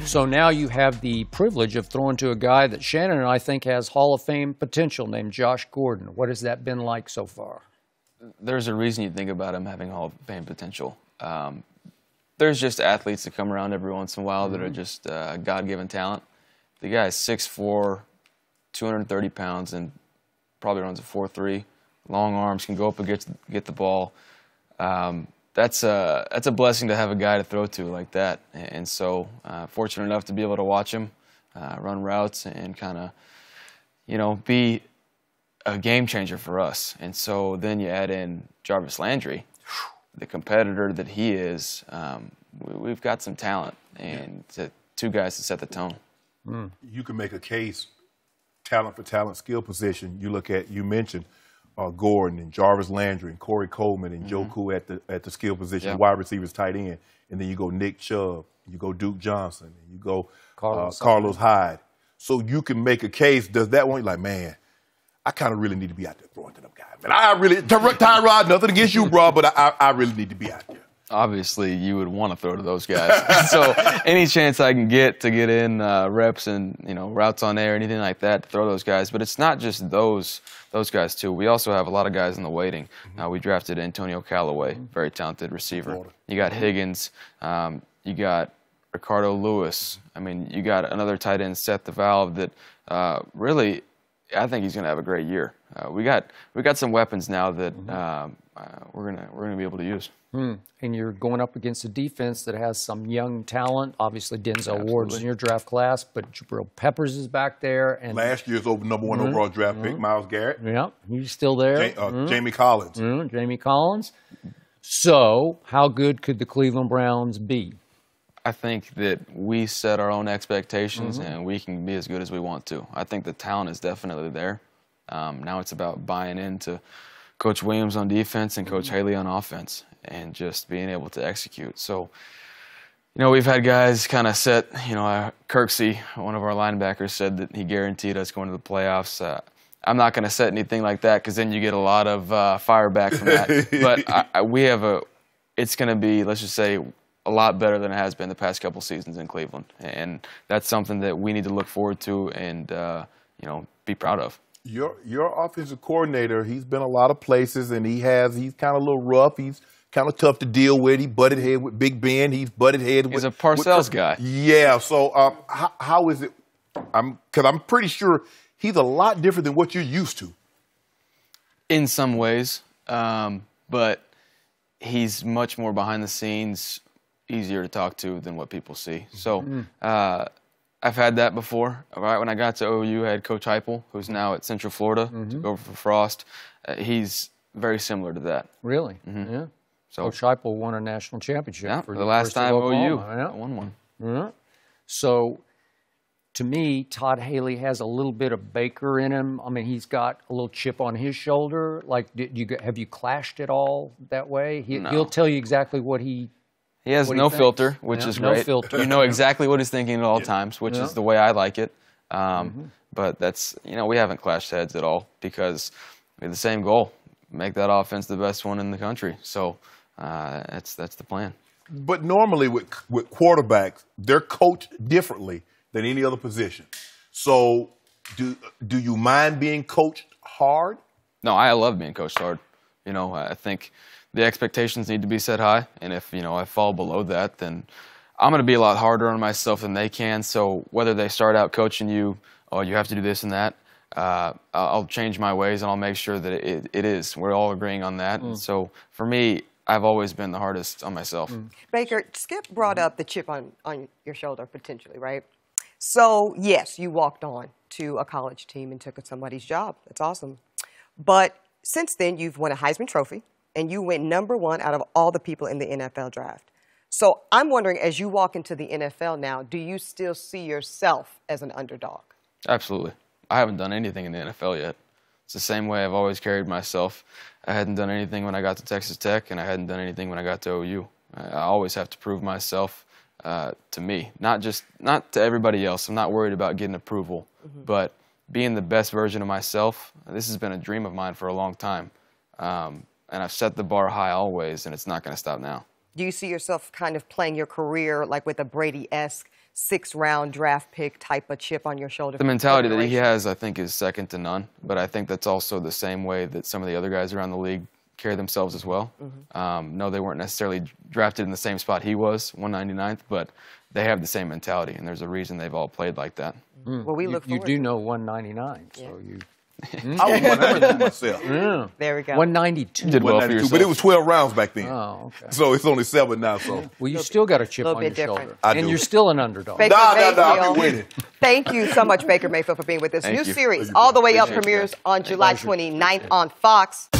So now you have the privilege of throwing to a guy that Shannon and I think has Hall of Fame potential named Josh Gordon. What has that been like so far? There's a reason you think about him having Hall of Fame potential. There's just athletes that come around every once in a while that are just God-given talent. The guy is 6'4", 230 pounds, and probably runs a 4.3. Long arms, can go up and get the ball. That's a blessing to have a guy to throw to like that. And so fortunate enough to be able to watch him run routes and kind of, be a game changer for us. And so then you add in Jarvis Landry, the competitor that he is. We've got some talent, and two guys to set the tone. You can make a case, talent for talent, skill position. You mentioned Gordon and Jarvis Landry and Corey Coleman and Joku at the skill position, wide receivers, tight end, and then you go Nick Chubb, you go Duke Johnson, and you go Carlos Hyde. So you can make a case. Does that one, like, man, I kind of really need to be out there throwing to them guys. Man, I really, Tyrod, nothing against you, bro, but I really need to be out there. Obviously, you would want to throw to those guys. So any chance I can get to get in reps and routes on air, anything like that, to throw those guys. But it's not just those guys too. We also have a lot of guys in the waiting. We drafted Antonio Callaway, very talented receiver. You got Higgins. You got Ricardo Lewis. I mean, you got another tight end, Seth the Valve, that really, I think he's going to have a great year. We got some weapons now that we're gonna be able to use. And you're going up against a defense that has some young talent. Obviously, Denzel Ward's in your draft class, but Jabril Peppers is back there. And last year's number one overall draft pick, Myles Garrett. Yeah, he's still there. Jamie Collins. Jamie Collins. So, how good could the Cleveland Browns be? I think that we set our own expectations, and we can be as good as we want to. I think the talent is definitely there. Now it's about buying into Coach Williams on defense and Coach Haley on offense, and just being able to execute. So, we've had guys kind of set, Kirksey, one of our linebackers, said that he guaranteed us going to the playoffs. I'm not going to set anything like that because then you get a lot of fire back from that. But it's going to be, let's just say, a lot better than it has been the past couple seasons in Cleveland. And that's something that we need to look forward to and, be proud of. Your offensive coordinator, he's been a lot of places, and he's kind of a little rough. He's kind of tough to deal with. He butted head with Big Ben. He's butted head with... He's a Parcells guy. Yeah, so how is it? Because I'm pretty sure he's a lot different than what you're used to. In some ways, but he's much more behind the scenes, easier to talk to than what people see. So I've had that before. Right when I got to OU, I had Coach Heupel, who's now at Central Florida, took over for Frost. He's very similar to that. Really? Yeah. So Coach Heupel won a national championship for the last time OU won one. Yeah. So, to me, Todd Haley has a little bit of Baker in him. I mean, he's got a little chip on his shoulder. Like, have you clashed at all that way? He'll tell you exactly what he... He has no filter, which is great. No filter. You know exactly what he's thinking at all times, which is the way I like it. But that's, we haven't clashed heads at all because we have the same goal, make that offense the best one in the country. So that's the plan. But normally with quarterbacks, they're coached differently than any other position. So do you mind being coached hard? No, I love being coached hard. I think the expectations need to be set high, and if I fall below that, then I'm going to be a lot harder on myself than they can. So whether they start out coaching you, oh, you have to do this and that, I'll change my ways and I'll make sure that it is. We're all agreeing on that. And so for me, I've always been the hardest on myself. Baker, Skip brought up the chip on your shoulder potentially, right? So yes, you walked on to a college team and took somebody's job. That's awesome. But since then, you've won a Heisman Trophy, and you went #1 out of all the people in the NFL draft. So I'm wondering, as you walk into the NFL now, do you still see yourself as an underdog? Absolutely. I haven't done anything in the NFL yet. It's the same way I've always carried myself. I hadn't done anything when I got to Texas Tech, and I hadn't done anything when I got to OU. I always have to prove myself to me, not to everybody else. I'm not worried about getting approval, but being the best version of myself. This has been a dream of mine for a long time. And I've set the bar high always, and it's not going to stop now. Do you see yourself kind of playing your career like with a Brady-esque 6th-round draft pick type of chip on your shoulder. The mentality that he has, I think, is second to none. But I think that's also the same way that some of the other guys around the league carry themselves as well. No, they weren't necessarily drafted in the same spot he was, 199th, but they have the same mentality, and there's a reason they've all played like that. Well, we look You forward do to know 199, so you. I was 192 myself. Yeah. There we go. 192. Did well for 192, yourself. but it was 12 rounds back then. Oh, okay. So it's only 7 now. So Well, you still got a chip little on your bit different. shoulder. I And do. you're still an underdog. Baker I'll be Mayfield. winning. Thank you so much, Baker Mayfield, for being with us. Thank New you. series, All the Way Up, Appreciate it, premieres guys. on July 29th on Fox.